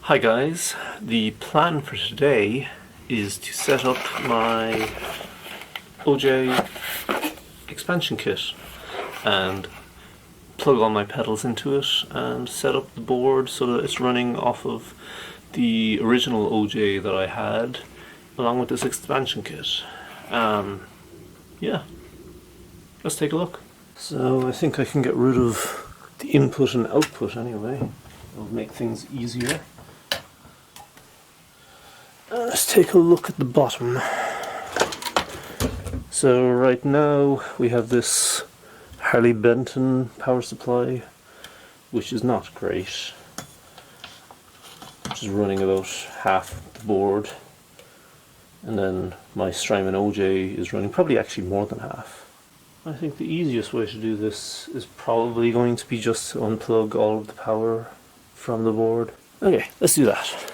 Hi guys, the plan for today is to set up my Ojai Expansion Kit and plug all my pedals into it and set up the board so that it's running off of the original Ojai that I had along with this expansion kit. Yeah, let's take a look. So I think I can get rid of the input and output anyway. It'll make things easier. Let's take a look at the bottom. So right now we have this Harley Benton power supply, which is not great, which is running about half the board, and then my Strymon Ojai is running probably actually more than half. I think the easiest way to do this is probably going to be just to unplug all of the power from the board. Okay, let's do that.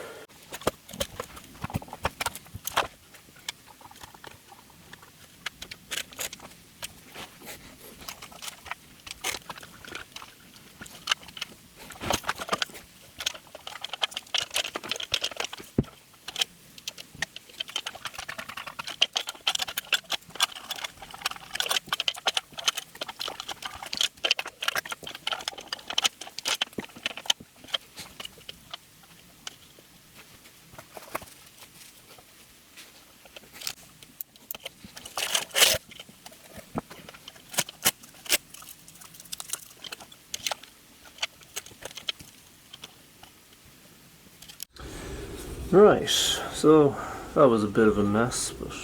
Right, so that was a bit of a mess, but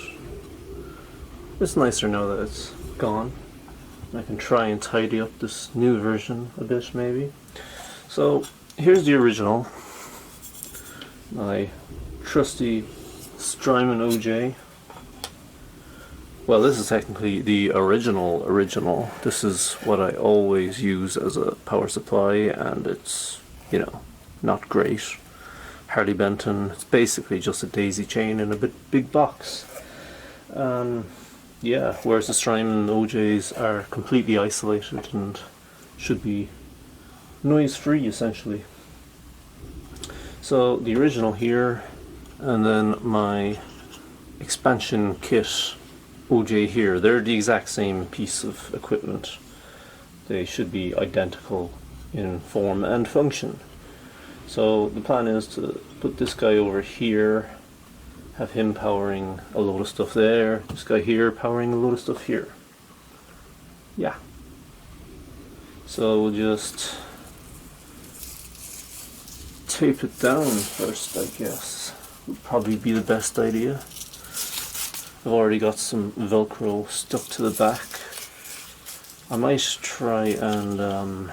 it's nicer now that it's gone. I can try and tidy up this new version a bit maybe. So here's the original, my trusty Strymon Ojai. Well, this is technically the original. This is what I always use as a power supply, and it's, you know, not great. Harley Benton, it's basically just a daisy chain in a big box. Yeah, whereas the Strymon Ojais are completely isolated and should be noise free essentially. So the original here, and then my expansion kit Ojai here, they're the exact same piece of equipment. They should be identical in form and function. So the plan is to put this guy over here, have him powering a load of stuff there, this guy here powering a load of stuff here. Yeah. So we'll just tape it down first, I guess. Would probably be the best idea. I've already got some Velcro stuck to the back. I might try and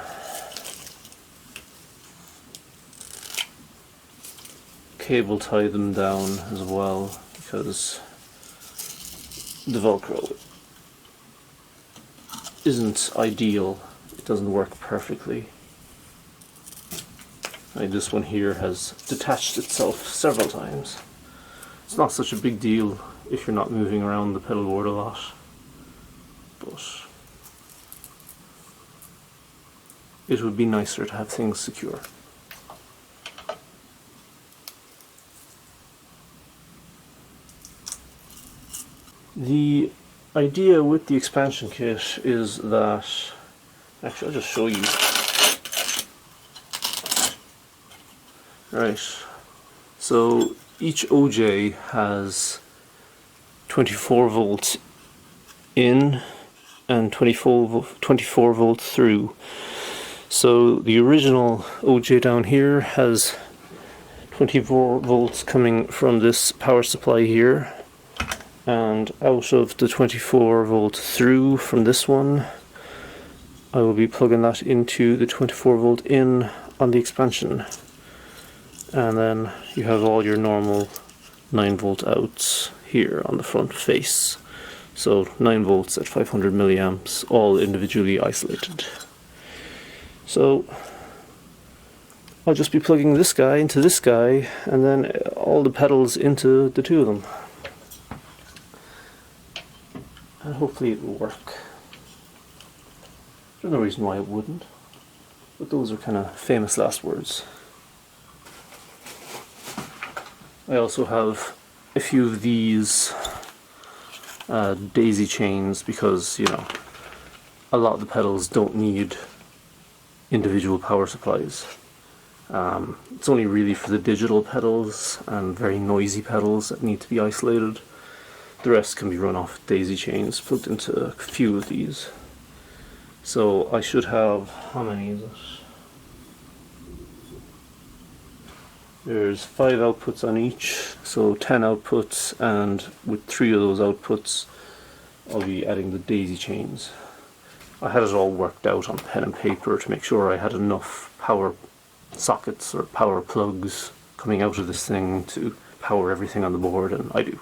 cable tie them down as well, because the Velcro isn't ideal. It doesn't work perfectly. This one here has detached itself several times. It's not such a big deal if you're not moving around the pedalboard a lot, but it would be nicer to have things secure. The idea with the expansion kit is that, actually I'll just show you. Right, so each Ojai has 24 volts in and 24 volts through. So the original Ojai down here has 24 volts coming from this power supply here, and out of the 24 volt through from this one, I will be plugging that into the 24 volt in on the expansion, and then you have all your normal 9 volt outs here on the front face. So 9 volts at 500 milliamps, all individually isolated. So I'll just be plugging this guy into this guy, and then all the pedals into the two of them. And hopefully it will work. There's no reason why it wouldn't, but those are kind of famous last words. I also have a few of these daisy chains because, you know, a lot of the pedals don't need individual power supplies. It's only really for the digital pedals and very noisy pedals that need to be isolated. The rest can be run off daisy chains plugged into a few of these. So I should have, how many is it? There's 5 outputs on each, so 10 outputs, and with 3 of those outputs I'll be adding the daisy chains. I had it all worked out on pen and paper to make sure I had enough power sockets or power plugs coming out of this thing to power everything on the board, and I do.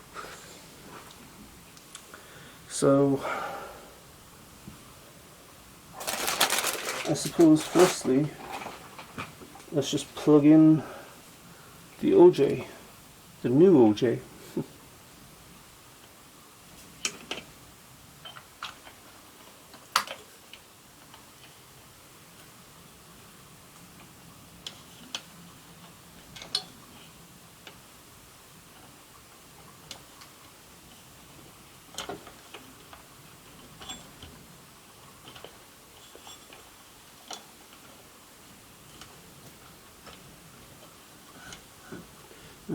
So I suppose firstly let's just plug in the Ojai, the new Ojai.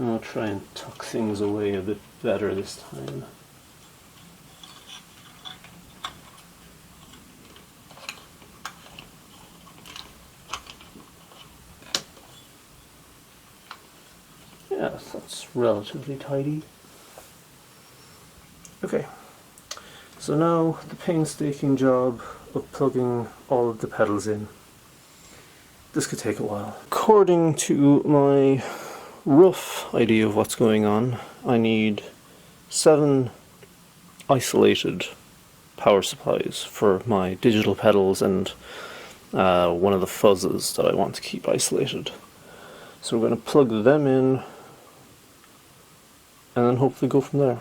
I'll try and tuck things away a bit better this time. Yes, that's relatively tidy. Okay, so now the painstaking job of plugging all of the pedals in. This could take a while. According to my rough idea of what's going on, I need 7 isolated power supplies for my digital pedals and one of the fuzzes that I want to keep isolated. So we're going to plug them in and then hopefully go from there.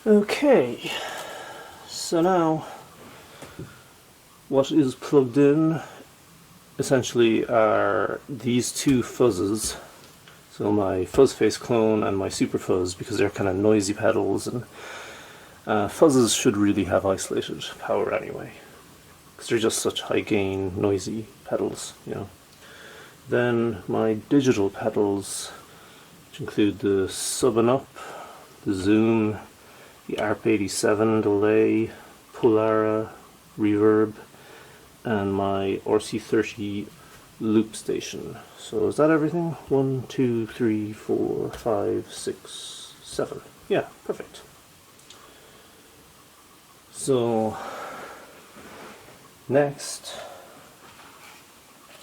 Okay, so now what is plugged in essentially are these 2 fuzzes. So my fuzz face clone and my super fuzz, because they're kind of noisy pedals, and fuzzes should really have isolated power anyway, because they're just such high gain, noisy pedals, you know. Then my digital pedals, which include the sub and up, the zoom, the ARP87 delay, Polara, reverb, and my RC30 loop station. So is that everything? 1, 2, 3, 4, 5, 6, 7. Yeah, perfect. So next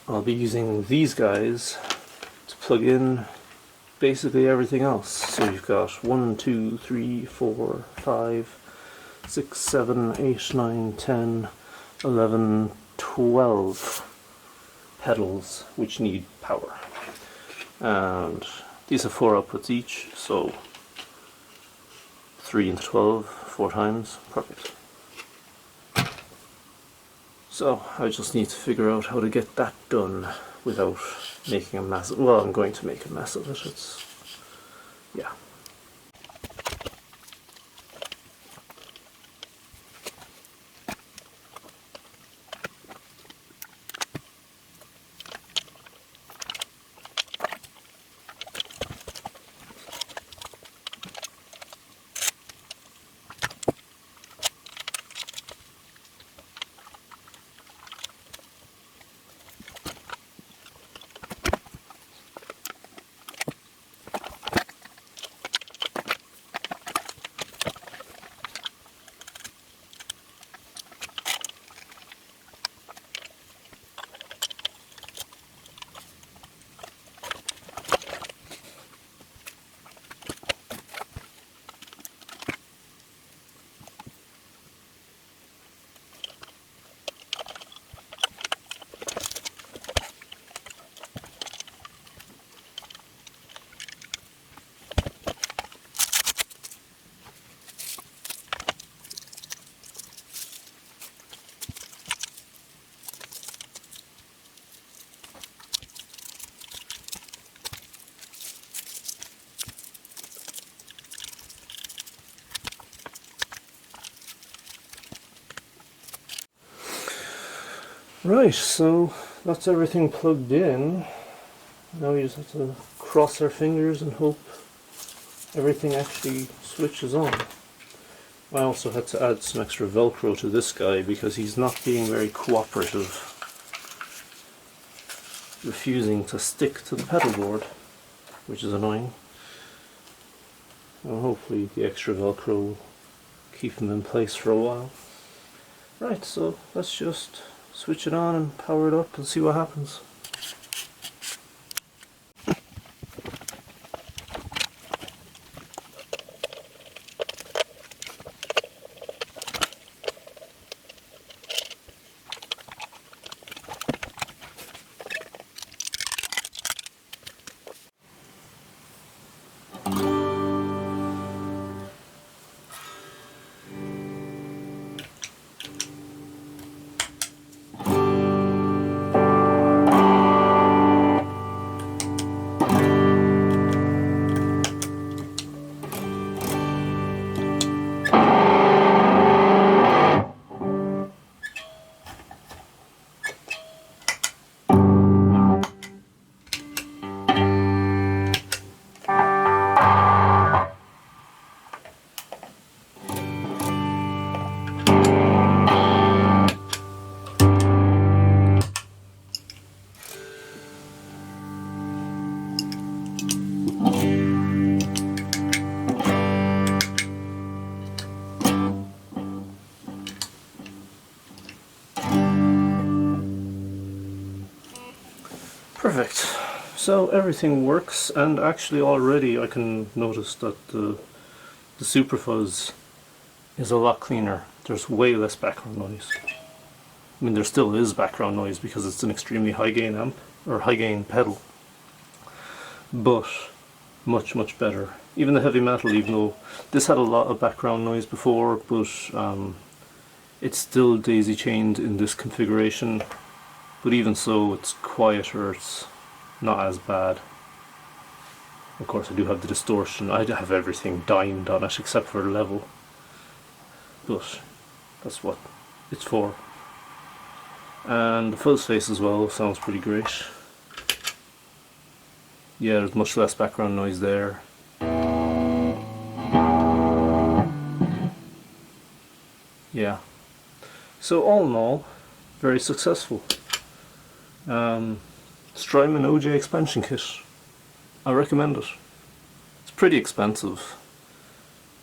I'll be using these guys to plug in basically everything else. So you've got 1, 2, 3, 4, 5, 6, 7, 8, 9, 10, 11, 12 pedals which need power. And these have 4 outputs each, so 3 into 12, 4 times, perfect. So I just need to figure out how to get that done without making a mess. Well, I'm going to make a mess of it. Yeah. Right, so that's everything plugged in. Now we just have to cross our fingers and hope everything actually switches on. I also had to add some extra Velcro to this guy because he's not being very cooperative, refusing to stick to the pedal board, which is annoying. And hopefully the extra Velcro will keep him in place for a while. Right, so let's just switch it on and power it up and see what happens. Perfect. So everything works, and actually already I can notice that the Super Fuzz is a lot cleaner. There's way less background noise. I mean, there still is background noise because it's an extremely high gain amp, or high gain pedal, but much better. Even the heavy metal, even though this had a lot of background noise before, but it's still daisy chained in this configuration. But even so, it's quieter, it's not as bad. Of course, I do have the distortion. I have everything dimed on it except for level. But that's what it's for. And the fuzz face as well sounds pretty great. Yeah, there's much less background noise there. Yeah. So all in all, very successful. Strymon Ojai Expansion Kit. I recommend it. It's pretty expensive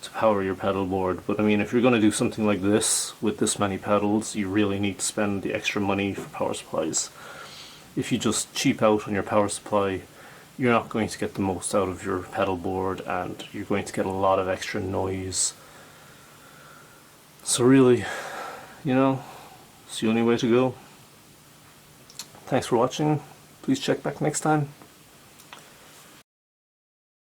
to power your pedal board, but I mean, if you're going to do something like this with this many pedals, you really need to spend the extra money for power supplies. If you just cheap out on your power supply, you're not going to get the most out of your pedal board, and you're going to get a lot of extra noise. So really, you know, it's the only way to go. Thanks for watching. Please check back next time.